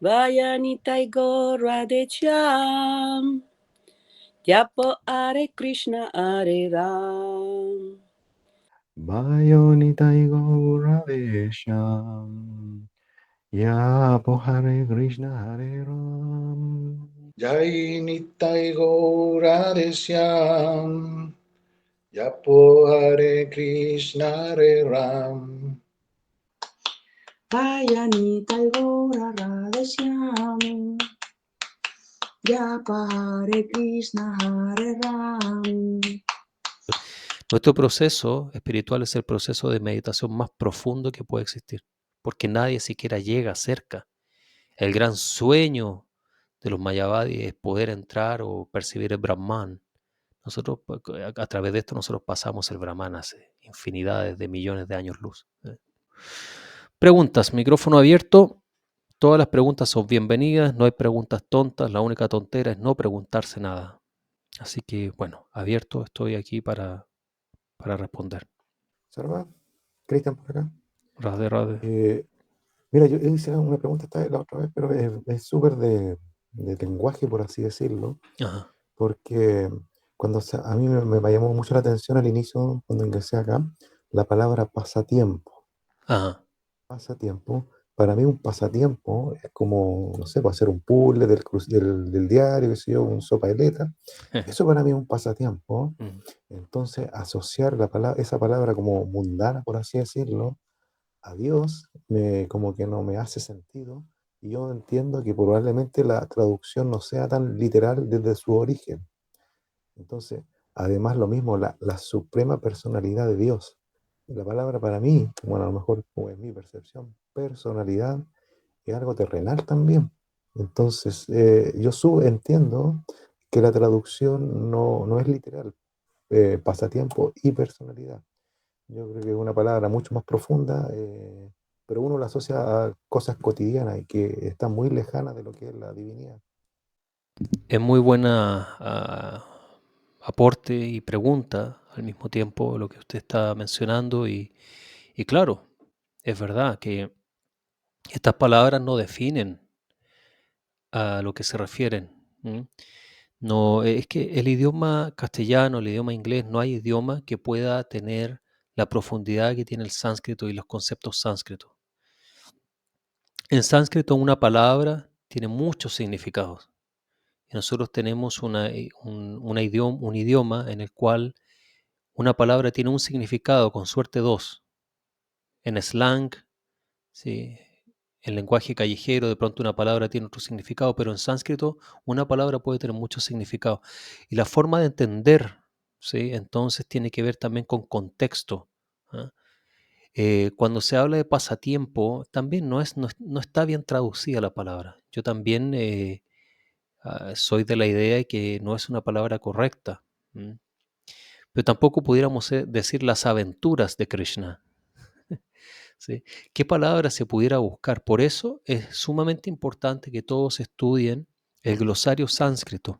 Vayanitai Gaur Radhesham. Japo Hare Krishna Hare Ram. Vayonitai Gauravesham. Yapo Hare Krishna Hare Ram. Jai Nitai Gaurade Shyam. Yapo Hare Krishna Hare Ram. Vayanitai Gaura Radheshyam. Yapa Hare Krishna Hare Ram. Nuestro proceso espiritual es el proceso de meditación más profundo que puede existir, porque nadie siquiera llega cerca. El gran sueño de los Mayavadis es poder entrar o percibir el Brahman. Nosotros, a través de esto, nosotros pasamos el Brahman hace infinidades de millones de años luz. Preguntas, micrófono abierto. Todas las preguntas son bienvenidas, no hay preguntas tontas, la única tontera es no preguntarse nada. Así que, bueno, abierto, estoy aquí para responder. Sarva, Cristian por acá. Radhe, radhe. Mira, yo hice una pregunta la otra vez, pero es súper de lenguaje, por así decirlo, Ajá, porque a mí me llamó mucho la atención al inicio, cuando ingresé acá, la palabra pasatiempo. ajá. Pasatiempo, para mí un pasatiempo es como, no sé, pues hacer un puzzle del diario, qué sé yo, un sopa de letras. Eso para mí es un pasatiempo. Mm. Entonces, asociar esa palabra como mundana, por así decirlo, a Dios, como que no me hace sentido. Y yo entiendo que probablemente la traducción no sea tan literal desde su origen. Entonces, además lo mismo, la suprema personalidad de Dios. La palabra para mí, bueno, a lo mejor como es mi percepción, personalidad es algo terrenal también. Entonces, yo entiendo que la traducción no es literal, pasatiempo y personalidad. Yo creo que es una palabra mucho más profunda, pero uno la asocia a cosas cotidianas y que están muy lejanas de lo que es la divinidad. Es muy buena aporte y pregunta al mismo tiempo lo que usted está mencionando y claro, es verdad que estas palabras no definen a lo que se refieren. ¿M? No, es que el idioma castellano, el idioma inglés, no hay idioma que pueda tener la profundidad que tiene el sánscrito y los conceptos sánscritos. En sánscrito una palabra tiene muchos significados. Y nosotros tenemos un idioma en el cual una palabra tiene un significado, con suerte dos. En slang, ¿sí? En lenguaje callejero, de pronto una palabra tiene otro significado, pero en sánscrito una palabra puede tener muchos significados. Y la forma de entender, ¿sí? Entonces tiene que ver también con contexto. ¿Ah? Cuando se habla de pasatiempo, también no está bien traducida la palabra. Yo también soy de la idea de que no es una palabra correcta. ¿M? Pero tampoco pudiéramos decir las aventuras de Krishna. ¿Sí? ¿Qué palabra se pudiera buscar? Por eso es sumamente importante que todos estudien el glosario sánscrito.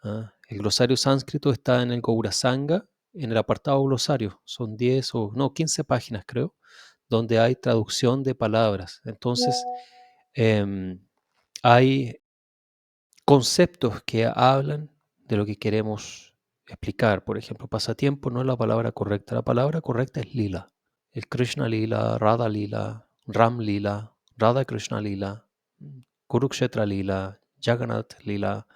¿Ah? El glosario sánscrito está en el Gaurasanga, en el apartado glosario. Son 10 o no, 15 páginas creo, donde hay traducción de palabras. Entonces, hay conceptos que hablan de lo que queremos explicar. Por ejemplo, pasatiempo no es la palabra correcta. La palabra correcta es lila. El Krishna lila, Radha lila, Ram lila, Radha Krishna lila, Kurukshetra lila, Jagannath lila,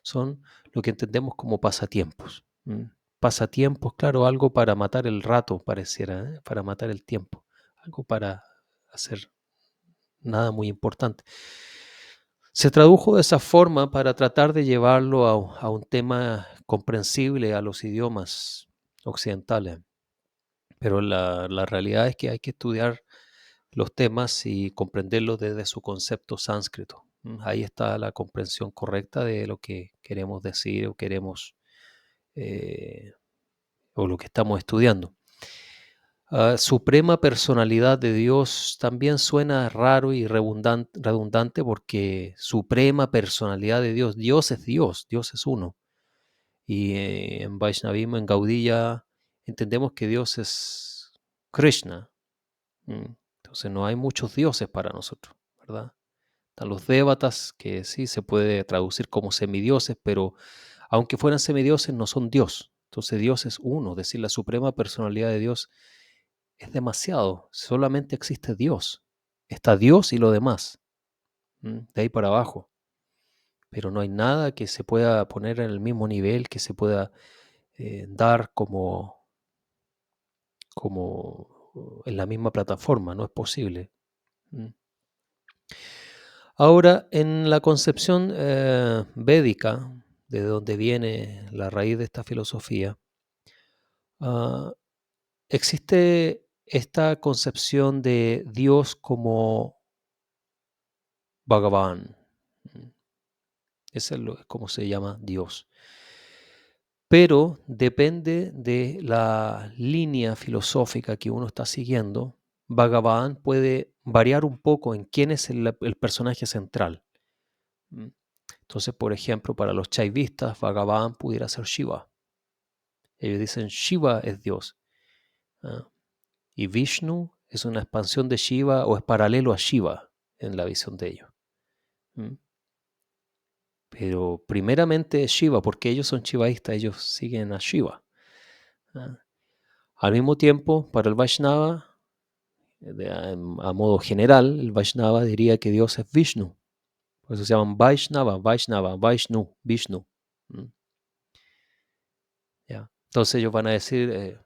son lo que entendemos como pasatiempos. Pasatiempos, claro, algo para matar el rato, pareciera, ¿eh? Para matar el tiempo, algo para hacer nada muy importante. Se tradujo de esa forma para tratar de llevarlo a un tema comprensible a los idiomas occidentales. Pero la realidad es que hay que estudiar los temas y comprenderlos desde su concepto sánscrito. Ahí está la comprensión correcta de lo que queremos decir o queremos o lo que estamos estudiando. Suprema personalidad de Dios también suena raro y redundante porque suprema personalidad de Dios, Dios es uno. Y en Vaishnavismo, en Gaudiya, entendemos que Dios es Krishna. Entonces no hay muchos dioses para nosotros, ¿verdad? Están los dévatas, que sí se puede traducir como semidioses, pero aunque fueran semidioses, no son Dios. Entonces Dios es uno, es decir, la suprema personalidad de Dios es demasiado. Solamente existe Dios. Está Dios y lo demás, de ahí para abajo. Pero no hay nada que se pueda poner en el mismo nivel, que se pueda dar como en la misma plataforma. No es posible. Ahora, en la concepción védica, de donde viene la raíz de esta filosofía, existe esta concepción de Dios como Bhagavan. Ese es como se llama Dios. Pero depende de la línea filosófica que uno está siguiendo. Bhagavan puede variar un poco en quién es el personaje central. Entonces, por ejemplo, para los chaivistas, Bhagavan pudiera ser Shiva. Ellos dicen Shiva es Dios. Y Vishnu es una expansión de Shiva o es paralelo a Shiva en la visión de ellos. Pero primeramente es Shiva, porque ellos son shivaístas, ellos siguen a Shiva. Al mismo tiempo, para el Vaishnava, a modo general, el Vaishnava diría que Dios es Vishnu. Por eso se llaman Vaishnava, Vaishnu, Vishnu. ¿Ya? Entonces ellos van a decir,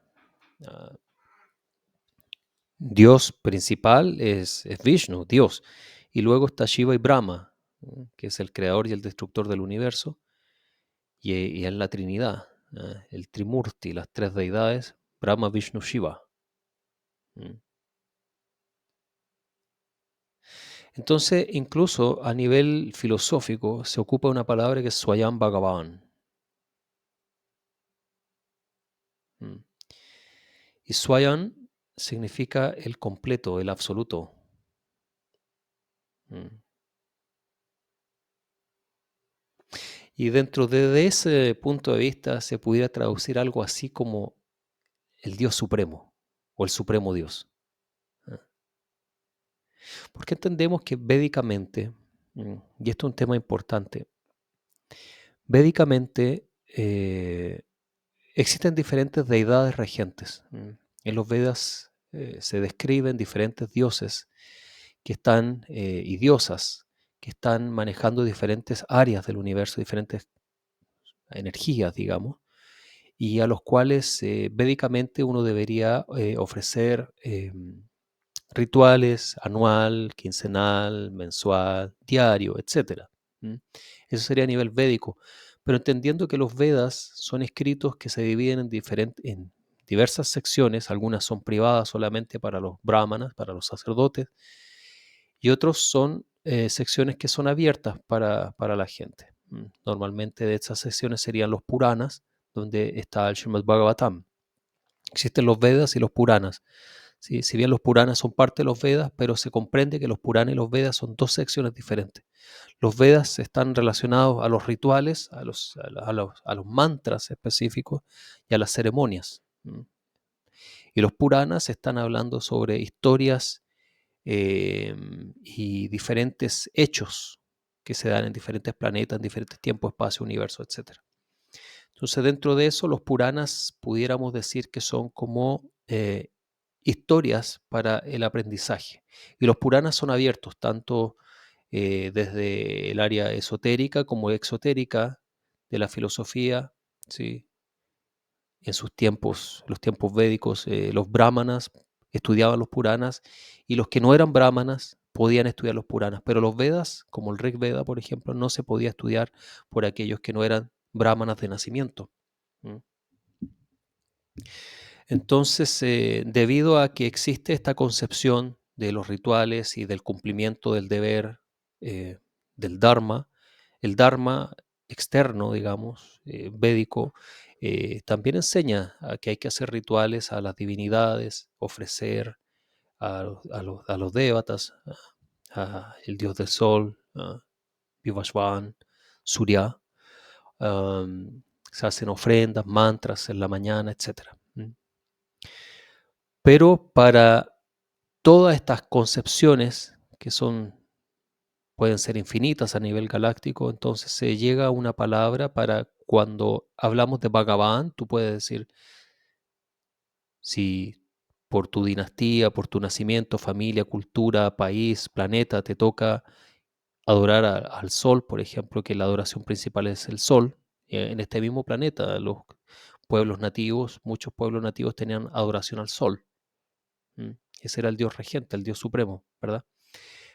Dios principal es Vishnu, Dios. Y luego está Shiva y Brahma, que es el creador y el destructor del universo. Y es la Trinidad, el Trimurti, las tres deidades, Brahma, Vishnu, Shiva. Entonces, incluso a nivel filosófico, se ocupa una palabra que es Swayam Bhagavan. Y Swayam significa el completo, el absoluto. Y dentro de ese punto de vista se pudiera traducir algo así como el Dios Supremo o el Supremo Dios. Porque entendemos que védicamente, y esto es un tema importante, védicamente existen diferentes deidades regentes. En los Vedas se describen diferentes dioses que están, y diosas que están manejando diferentes áreas del universo, diferentes energías, digamos, y a los cuales védicamente uno debería ofrecer rituales anual, quincenal, mensual, diario, etc. Eso sería a nivel védico. Pero entendiendo que los Vedas son escritos que se dividen en diversas secciones, algunas son privadas solamente para los brahmanas, para los sacerdotes, y otros son secciones que son abiertas para la gente. Normalmente de estas secciones serían los Puranas, donde está el Srimad Bhagavatam. Existen los Vedas y los Puranas. ¿Sí? Si bien los Puranas son parte de los Vedas, pero se comprende que los Puranas y los Vedas son dos secciones diferentes. Los Vedas están relacionados a los rituales, a los mantras específicos y a las ceremonias. Y los Puranas están hablando sobre historias y diferentes hechos que se dan en diferentes planetas, en diferentes tiempos, espacio, universo, etc. Entonces, dentro de eso, los Puranas pudiéramos decir que son como historias para el aprendizaje. Y los Puranas son abiertos tanto desde el área esotérica como exotérica de la filosofía, ¿sí? En sus tiempos, los tiempos védicos, los brahmanas estudiaban los Puranas y los que no eran brahmanas podían estudiar los Puranas, pero los Vedas, como el Rig Veda, por ejemplo, no se podía estudiar por aquellos que no eran brahmanas de nacimiento. Entonces, debido a que existe esta concepción de los rituales y del cumplimiento del deber del Dharma, el Dharma externo, digamos, védico, también enseña a que hay que hacer rituales a las divinidades, ofrecer a los devatas, el dios del sol, Vivasvan, Surya, se hacen ofrendas, mantras en la mañana, etc. Pero para todas estas concepciones que son pueden ser infinitas a nivel galáctico, entonces se llega a una palabra para cuando hablamos de Bhagavan, tú puedes decir, si por tu dinastía, por tu nacimiento, familia, cultura, país, planeta, te toca adorar al sol, por ejemplo, que la adoración principal es el sol, en este mismo planeta, los pueblos nativos, muchos pueblos nativos tenían adoración al sol. Ese era el dios regente, el dios supremo, ¿verdad?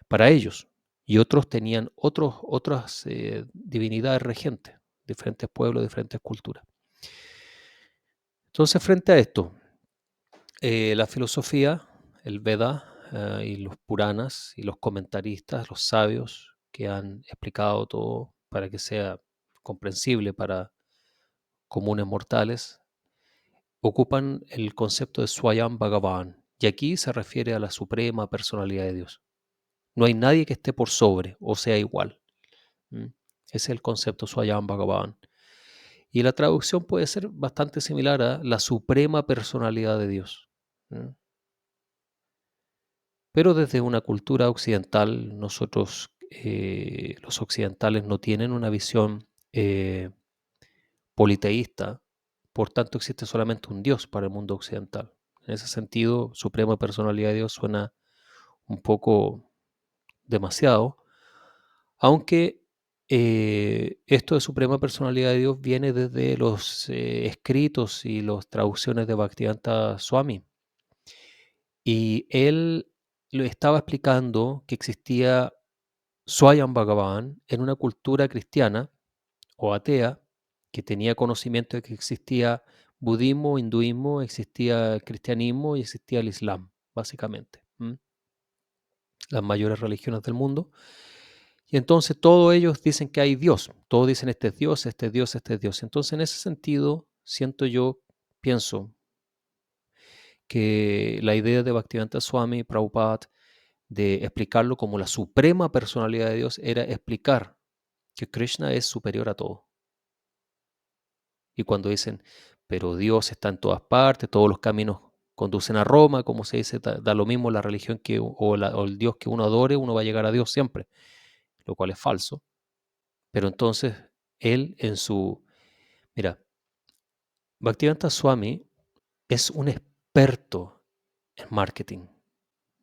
Para ellos. Y otros tenían otras divinidades regentes, diferentes pueblos, diferentes culturas. Entonces, frente a esto, la filosofía, el Veda y los Puranas y los comentaristas, los sabios que han explicado todo para que sea comprensible para comunes mortales, ocupan el concepto de Swayam Bhagavan, y aquí se refiere a la suprema personalidad de Dios. No hay nadie que esté por sobre o sea igual. Ese es el concepto Swayam Bhagavan. Y la traducción puede ser bastante similar a la suprema personalidad de Dios. Pero desde una cultura occidental, nosotros, los occidentales, no tienen una visión politeísta, por tanto existe solamente un Dios para el mundo occidental. En ese sentido, suprema personalidad de Dios suena un poco demasiado, aunque esto de suprema personalidad de Dios viene desde los escritos y las traducciones de Bhaktivedanta Swami. Y él lo estaba explicando que existía Swayam Bhagavan en una cultura cristiana o atea que tenía conocimiento de que existía budismo, hinduismo, existía cristianismo y existía el islam, básicamente. Las mayores religiones del mundo. Y entonces todos ellos dicen que hay Dios. Todos dicen este es Dios, este es Dios, este es Dios. Entonces en ese sentido, pienso que la idea de Bhaktivedanta Swami Prabhupada de explicarlo como la suprema personalidad de Dios era explicar que Krishna es superior a todo. Y cuando dicen, pero Dios está en todas partes, todos los caminos conducen a Roma, como se dice, da lo mismo la religión o el Dios que uno adore, uno va a llegar a Dios siempre, lo cual es falso. Pero entonces, él Mira, Bhaktivedanta Swami es un experto en marketing.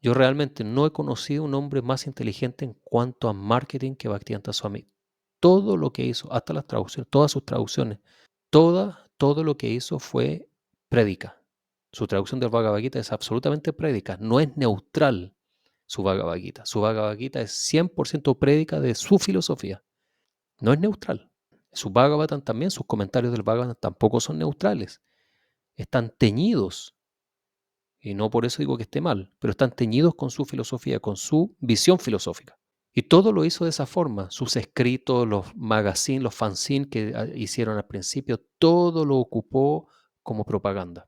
Yo realmente no he conocido un hombre más inteligente en cuanto a marketing que Bhaktivedanta Swami. Todo lo que hizo, hasta las traducciones, todas sus traducciones, todo lo que hizo fue prédica. Su traducción del Bhagavad Gita es absolutamente prédica, no es neutral su Bhagavad Gita. Su Bhagavad Gita es 100% prédica de su filosofía, no es neutral. Su Bhagavatam también, sus comentarios del Bhagavatam tampoco son neutrales, están teñidos, y no por eso digo que esté mal, pero están teñidos con su filosofía, con su visión filosófica. Y todo lo hizo de esa forma. Sus escritos, los magazines, los fanzines que hicieron al principio, todo lo ocupó como propaganda.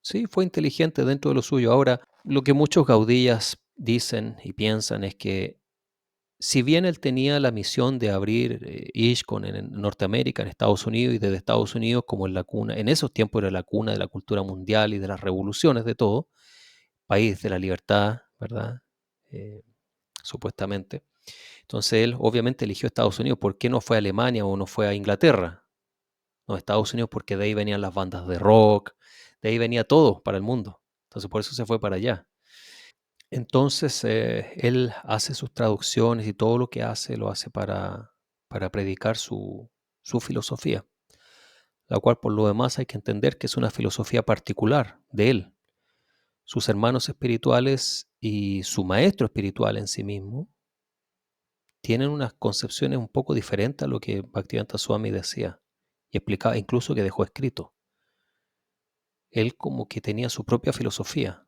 Sí, fue inteligente dentro de lo suyo. Ahora, lo que muchos gaudillas dicen y piensan es que si bien él tenía la misión de abrir ISKCON en Norteamérica, en Estados Unidos, y desde Estados Unidos como en la cuna, en esos tiempos era la cuna de la cultura mundial y de las revoluciones de todo, país de la libertad, ¿verdad? Supuestamente. Entonces él obviamente eligió Estados Unidos. ¿Por qué no fue a Alemania o no fue a Inglaterra? No, Estados Unidos porque de ahí venían las bandas de rock, de ahí venía todo para el mundo. Entonces por eso se fue para allá. Entonces él hace sus traducciones y todo lo que hace lo hace para predicar su filosofía, la cual por lo demás hay que entender que es una filosofía particular de él. Sus hermanos espirituales y su maestro espiritual en sí mismo tienen unas concepciones un poco diferentes a lo que Bhaktivedanta Swami decía y explicaba, incluso que dejó escrito. Él como que tenía su propia filosofía.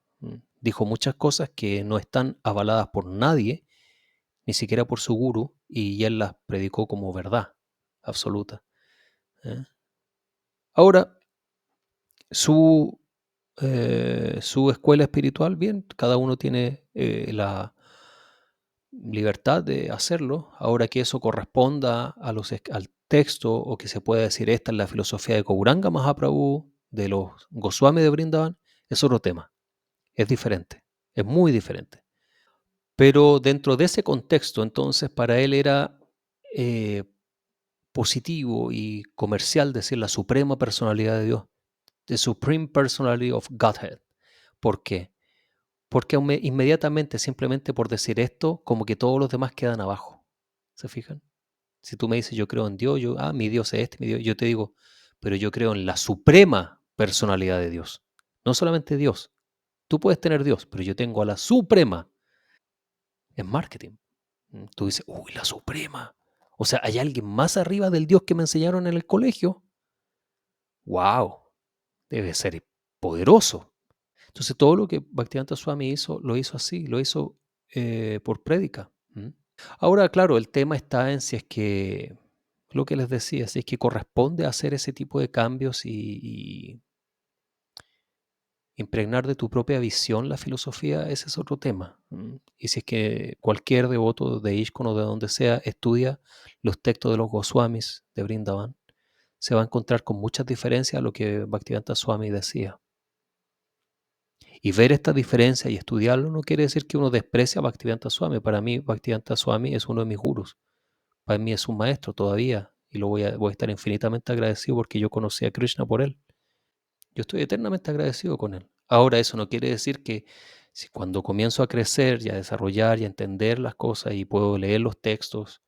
Dijo muchas cosas que no están avaladas por nadie, ni siquiera por su gurú, y él las predicó como verdad absoluta. Ahora, su escuela espiritual, bien, cada uno tiene la libertad de hacerlo. Ahora que eso corresponda al texto, o que se pueda decir esta es la filosofía de Gauranga Mahaprabhu, de los Goswami de Vrindavan, es otro tema. Es diferente, es muy diferente. Pero dentro de ese contexto, entonces, para él era positivo y comercial decir la suprema personalidad de Dios, the supreme personality of Godhead. ¿Por qué? Porque inmediatamente, simplemente por decir esto, como que todos los demás quedan abajo. ¿Se fijan? Si tú me dices, yo creo en Dios, mi Dios es este, mi Dios, yo te digo, pero yo creo en la suprema personalidad de Dios. No solamente Dios. Tú puedes tener Dios, pero yo tengo a la suprema. Es marketing. Tú dices, uy, la suprema. O sea, ¿hay alguien más arriba del Dios que me enseñaron en el colegio? ¡Wow! Debe ser poderoso. Entonces, todo lo que Bhaktivedanta Swami hizo, lo hizo así, lo hizo por prédica. Ahora, claro, el tema está en si es que, lo que les decía, si es que corresponde hacer ese tipo de cambios y impregnar de tu propia visión la filosofía, ese es otro tema. Y si es que cualquier devoto de ISKCON o de donde sea estudia los textos de los Goswamis de Vrindavan, se va a encontrar con muchas diferencias a lo que Bhaktivedanta Swami decía. Y ver esta diferencia y estudiarlo no quiere decir que uno desprecia a Bhaktivedanta Swami. Para mí, Bhaktivedanta Swami es uno de mis gurus. Para mí es un maestro todavía. Y voy a estar infinitamente agradecido porque yo conocí a Krishna por él. Yo estoy eternamente agradecido con él. Ahora, eso no quiere decir que si cuando comienzo a crecer y a desarrollar y a entender las cosas y puedo leer los textos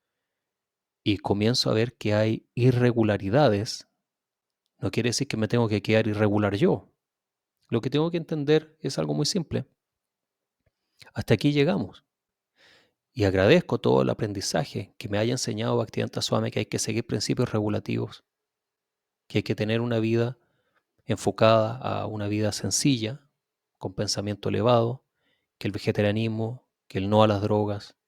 y comienzo a ver que hay irregularidades, no quiere decir que me tengo que quedar irregular yo. Lo que tengo que entender es algo muy simple. Hasta aquí llegamos. Y agradezco todo el aprendizaje que me haya enseñado Bhaktivedanta Swami, que hay que seguir principios regulativos, que hay que tener una vida enfocada a una vida sencilla, con pensamiento elevado, que el vegetarianismo, que el no a las drogas,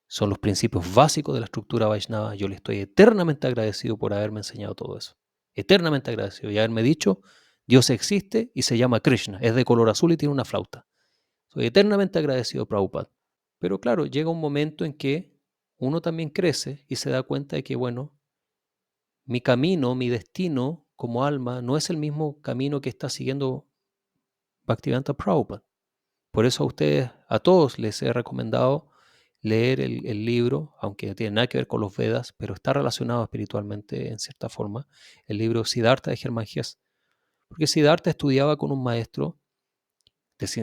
son los principios básicos de la estructura Vaishnava. Yo le estoy eternamente agradecido por haberme enseñado todo eso. Eternamente agradecido y haberme dicho, Dios existe y se llama Krishna, es de color azul y tiene una flauta. Soy eternamente agradecido, Prabhupada. Pero claro, llega un momento en que uno también crece y se da cuenta de que, bueno, mi camino, mi destino como alma no es el mismo camino que está siguiendo Bhaktivedanta Prabhupada. Por eso a ustedes, a todos les he recomendado leer el libro, aunque no tiene nada que ver con los Vedas, pero está relacionado espiritualmente en cierta forma, el libro Siddhartha de Germán Hesse. Porque Siddhartha estudiaba con un maestro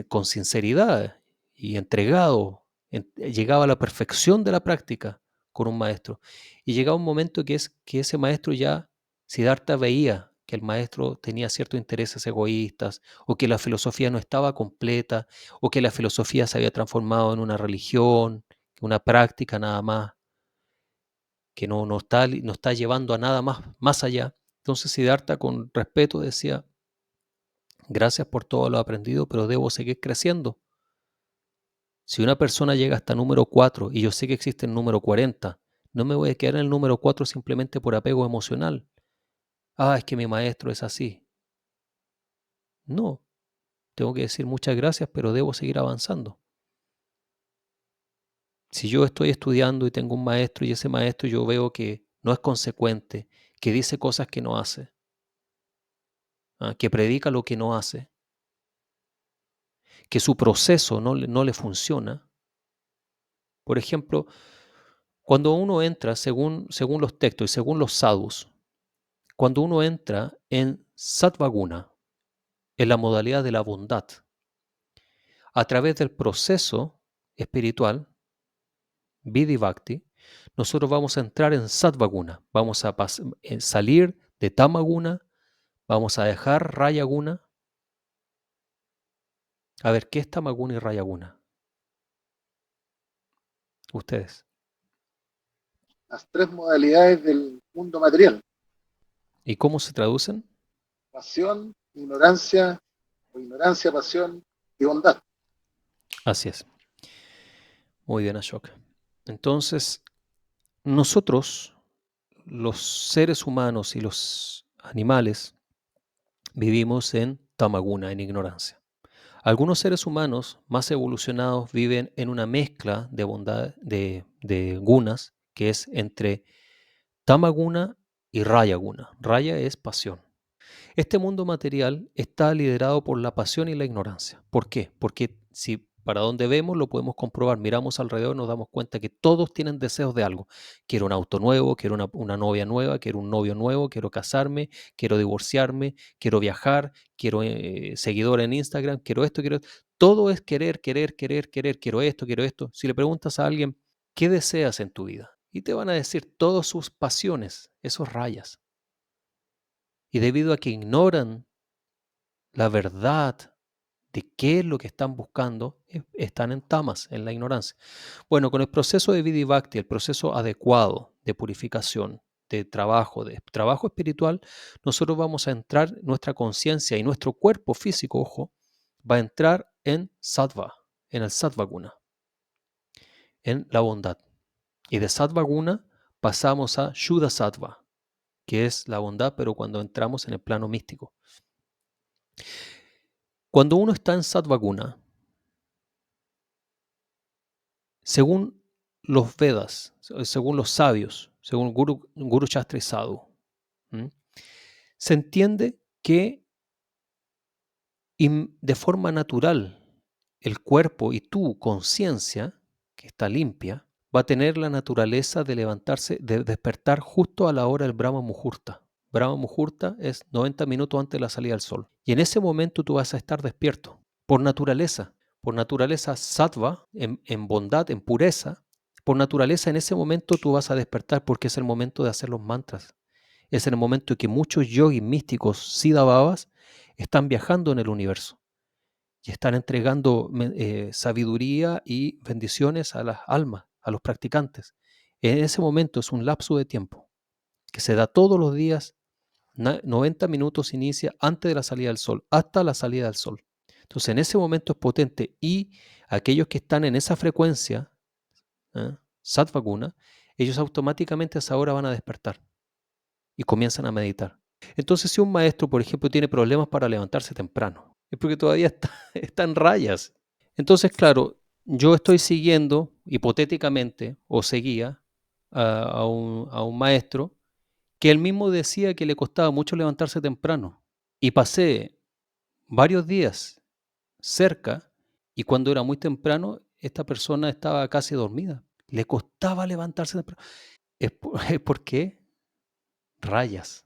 con sinceridad y entregado, llegaba a la perfección de la práctica con un maestro. Y llegaba un momento que ese maestro ya, Siddhartha veía que el maestro tenía ciertos intereses egoístas, o que la filosofía no estaba completa, o que la filosofía se había transformado en una religión, una práctica nada más, que no está llevando a nada más allá. Entonces Siddhartha con respeto decía, gracias por todo lo aprendido, pero debo seguir creciendo. Si una persona llega hasta número 4 y yo sé que existe el número 40, no me voy a quedar en el número 4 simplemente por apego emocional. Es que mi maestro es así. No, tengo que decir muchas gracias, pero debo seguir avanzando. Si yo estoy estudiando y tengo un maestro y ese maestro yo veo que no es consecuente, que dice cosas que no hace, que predica lo que no hace, que su proceso no le funciona. Por ejemplo, cuando uno entra, según los textos y según los sadhus, cuando uno entra en Sattvaguna, en la modalidad de la bondad, a través del proceso espiritual, Vidhi Bhakti, nosotros vamos a entrar en Sattvaguna, vamos a salir de Tamaguna, vamos a dejar Rayaguna. A ver, ¿qué es Tamaguna y Rayaguna? Ustedes. Las tres modalidades del mundo material: ¿Y cómo se traducen? pasión, ignorancia, pasión y bondad. Así es. Muy bien, Ashoka. Entonces, nosotros, los seres humanos y los animales, vivimos en Tamaguna, en ignorancia. Algunos seres humanos más evolucionados viven en una mezcla de bondad, de gunas, que es entre Tamaguna y Rayaguna. Raya es pasión. Este mundo material está liderado por la pasión y la ignorancia. ¿Por qué? Porque si Para donde vemos lo podemos comprobar. Miramos alrededor y nos damos cuenta que todos tienen deseos de algo. Quiero un auto nuevo, quiero una novia nueva, quiero un novio nuevo, quiero casarme, quiero divorciarme, quiero viajar, quiero seguidor en Instagram, quiero esto, quiero... Todo es querer, querer, querer, querer, quiero esto, quiero esto. Si le preguntas a alguien, ¿qué deseas en tu vida? Y te van a decir todas sus pasiones, esos rayas. Y debido a que ignoran la verdad de qué es lo que están buscando, están en tamas, en la ignorancia. Bueno, con el proceso de Vidhi Bhakti, el proceso adecuado de purificación, de trabajo espiritual, nosotros vamos a entrar, nuestra conciencia y nuestro cuerpo físico, ojo, va a entrar en sattva, en el sattva guna, en la bondad. Y de sattva guna pasamos a shuddha sattva, que es la bondad, pero cuando entramos en el plano místico. Cuando uno está en sattva guna, según los Vedas, según los sabios, según Guru Shastra y Sadhu, se entiende que de forma natural el cuerpo y tu conciencia, que está limpia, va a tener la naturaleza de levantarse, de despertar justo a la hora del Brahma Muhurta. Brahma Muhurta es 90 minutos antes de la salida del sol. Y en ese momento tú vas a estar despierto, por naturaleza. Por naturaleza sattva, en bondad, en pureza. Por naturaleza en ese momento tú vas a despertar porque es el momento de hacer los mantras. Es el momento en que muchos yogis místicos, siddhavavas, están viajando en el universo y están entregando sabiduría y bendiciones a las almas, a los practicantes. En ese momento es un lapso de tiempo que se da todos los días, 90 minutos inicia antes de la salida del sol, hasta la salida del sol. Entonces en ese momento es potente y aquellos que están en esa frecuencia, sattva guna, ellos automáticamente a esa hora van a despertar y comienzan a meditar. Entonces si un maestro, por ejemplo, tiene problemas para levantarse temprano, es porque todavía está en rayas. Entonces, claro, yo estoy siguiendo, hipotéticamente, o seguía a un maestro que él mismo decía que le costaba mucho levantarse temprano. Y pasé varios días cerca y cuando era muy temprano, esta persona estaba casi dormida. Le costaba levantarse temprano. ¿Es por qué? Rayas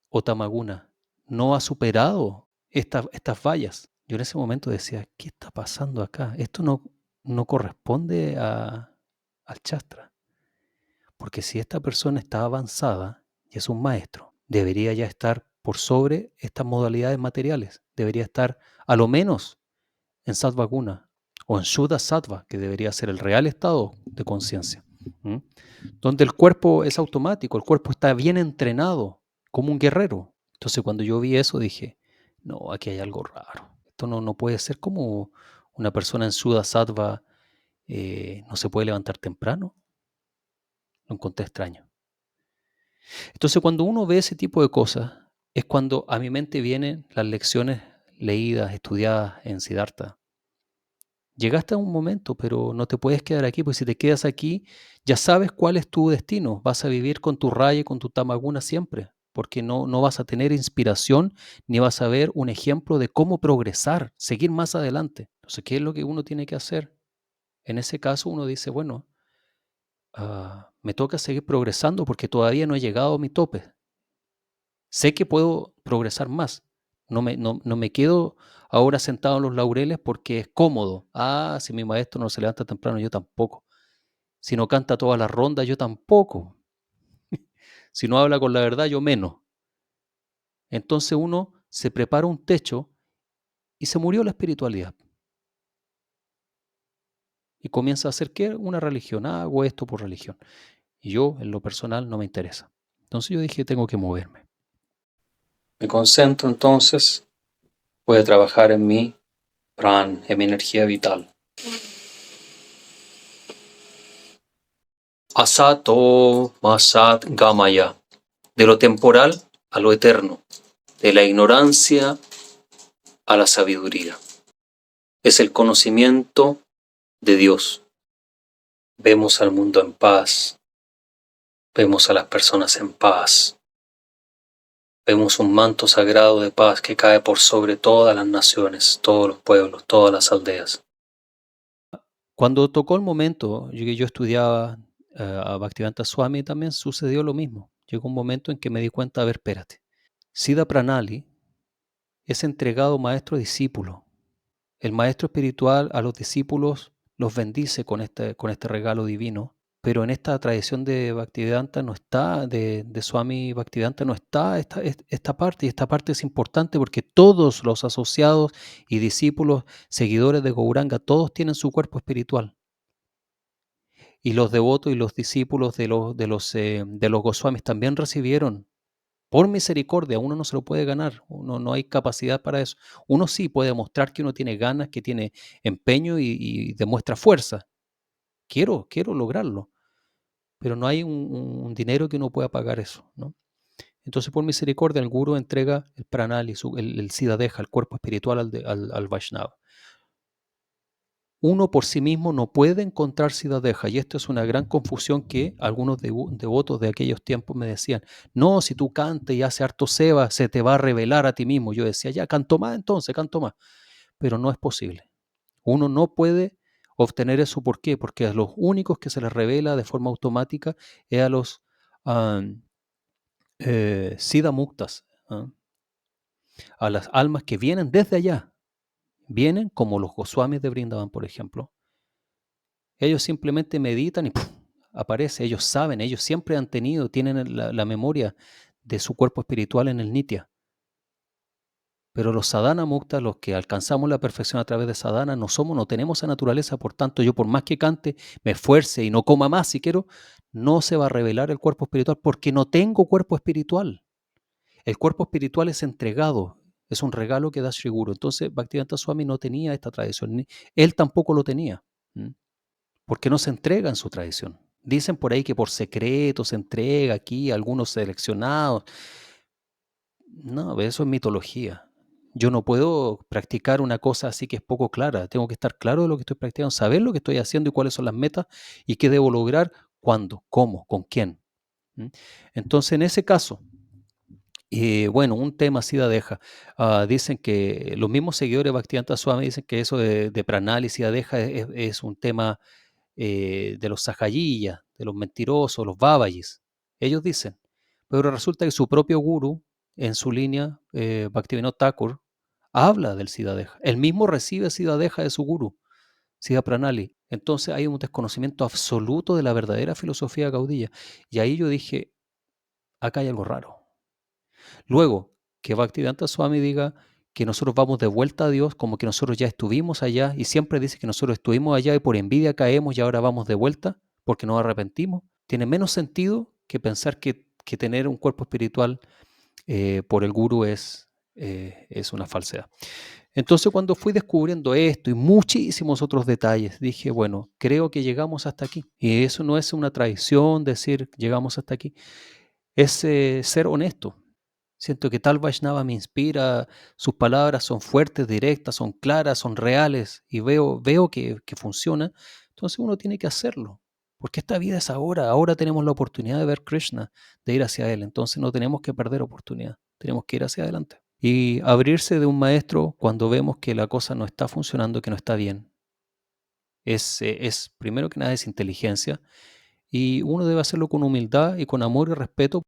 o tamaguna no ha superado estas vallas. Yo en ese momento decía, ¿qué está pasando acá? Esto no corresponde al Shastra. Porque si esta persona está avanzada y es un maestro, debería ya estar por sobre estas modalidades materiales. Debería estar a lo menos en sattva guna o en shuddha sattva, que debería ser el real estado de conciencia. Donde el cuerpo es automático, el cuerpo está bien entrenado como un guerrero. Entonces cuando yo vi eso dije, no, aquí hay algo raro. Esto no puede ser como una persona en shuddha sattva no se puede levantar temprano. Lo encontré extraño. Entonces cuando uno ve ese tipo de cosas es cuando a mi mente vienen las lecciones leídas, estudiadas en Siddhartha. Llegaste a un momento, pero no te puedes quedar aquí, porque si te quedas aquí, ya sabes cuál es tu destino. Vas a vivir con tu raya y con tu tamaguna siempre, porque no vas a tener inspiración ni vas a ver un ejemplo de cómo progresar, seguir más adelante. Entonces, ¿qué es lo que uno tiene que hacer? En ese caso, uno dice, bueno, me toca seguir progresando porque todavía no he llegado a mi tope. Sé que puedo progresar más. No me quedo ahora sentado en los laureles porque es cómodo. Si mi maestro no se levanta temprano, yo tampoco. Si no canta todas las rondas, yo tampoco. Si no habla con la verdad, yo menos. Entonces uno se prepara un techo y se murió la espiritualidad. Y comienza a hacer, ¿qué? Una religión. Hago esto por religión. Y yo, en lo personal, no me interesa. Entonces yo dije, tengo que moverme. Me concentro entonces, voy a trabajar en mi pran, en mi energía vital. Asato masat gamaya, de lo temporal a lo eterno, de la ignorancia a la sabiduría. Es el conocimiento de Dios. Vemos al mundo en paz, vemos a las personas en paz, vemos un manto sagrado de paz que cae por sobre todas las naciones, todos los pueblos, todas las aldeas. Cuando tocó el momento, yo estudiaba a Bhaktivedanta Swami, también sucedió lo mismo. Llegó un momento en que me di cuenta, a ver, espérate. Siddha Pranali es entregado maestro-discípulo. El maestro espiritual a los discípulos los bendice con este regalo divino, pero en esta tradición de Bhaktivedanta no está, de Swami Bhaktivedanta no está esta parte, y esta parte es importante porque todos los asociados y discípulos, seguidores de Gauranga, todos tienen su cuerpo espiritual. Y los devotos y los discípulos de los Goswamis también recibieron. Por misericordia, uno no se lo puede ganar, uno no hay capacidad para eso. Uno sí puede mostrar que uno tiene ganas, que tiene empeño y demuestra fuerza. Quiero lograrlo, pero no hay un dinero que uno pueda pagar eso, ¿no? Entonces, por misericordia, el Guru entrega el pranali, el siddhadeha, el cuerpo espiritual al Vaishnava. Uno por sí mismo no puede encontrar siddhadeha, y esto es una gran confusión que algunos devotos de aquellos tiempos me decían. No, si tú cantas y haces harto seva, se te va a revelar a ti mismo. Yo decía, ya, canto más entonces, canto más. Pero no es posible. Uno no puede obtener eso. ¿Por qué? Porque a los únicos que se les revela de forma automática es a los siddha muktas, a las almas que vienen desde allá. Vienen como los Goswamis de Vrindavan, por ejemplo. Ellos simplemente meditan y ¡puf!, aparece. Ellos saben, ellos siempre han tenido, tienen la memoria de su cuerpo espiritual en el Nitya. Pero los sadhana mukta, los que alcanzamos la perfección a través de sadhana, no tenemos esa naturaleza. Por tanto, yo por más que cante, me esfuerce y no coma más si quiero, no se va a revelar el cuerpo espiritual porque no tengo cuerpo espiritual. El cuerpo espiritual es entregado, es un regalo que da Sri Guru. Entonces, Bhaktivedanta Swami no tenía esta tradición, él tampoco lo tenía. Porque no se entrega en su tradición. Dicen por ahí que por secreto se entrega aquí a algunos seleccionados. No, eso es mitología. Yo no puedo practicar una cosa así que es poco clara. Tengo que estar claro de lo que estoy practicando, saber lo que estoy haciendo y cuáles son las metas y qué debo lograr, cuándo, cómo, con quién. Entonces, en ese caso, bueno, un tema así deja. Dicen que los mismos seguidores de Bhaktivedanta Swami dicen que eso de pranal y siddhadeha es un tema de los sajayillas, de los mentirosos, los babajis. Ellos dicen. Pero resulta que su propio guru, en su línea, Bhaktivinoda Thakur, habla del siddhadeha. Él mismo recibe siddhadeha de su guru, Siddha Pranali. Entonces hay un desconocimiento absoluto de la verdadera filosofía gaudilla. Y ahí yo dije, acá hay algo raro. Luego, que Bhaktivedanta Swami diga que nosotros vamos de vuelta a Dios, como que nosotros ya estuvimos allá, y siempre dice que nosotros estuvimos allá y por envidia caemos y ahora vamos de vuelta porque nos arrepentimos, tiene menos sentido que pensar que tener un cuerpo espiritual por el Guru es una falsedad. Entonces, cuando fui descubriendo esto y muchísimos otros detalles, dije, bueno, creo que llegamos hasta aquí. Y eso no es una traición decir llegamos hasta aquí, es ser honesto. Siento que tal Vaishnava me inspira, sus palabras son fuertes, directas, son claras, son reales y veo que funciona. Entonces uno tiene que hacerlo, porque esta vida es ahora tenemos la oportunidad de ver Krishna, de ir hacia Él, entonces no tenemos que perder oportunidad, tenemos que ir hacia adelante. Y abrirse de un maestro cuando vemos que la cosa no está funcionando, que no está bien, es primero que nada es inteligencia y uno debe hacerlo con humildad y con amor y respeto.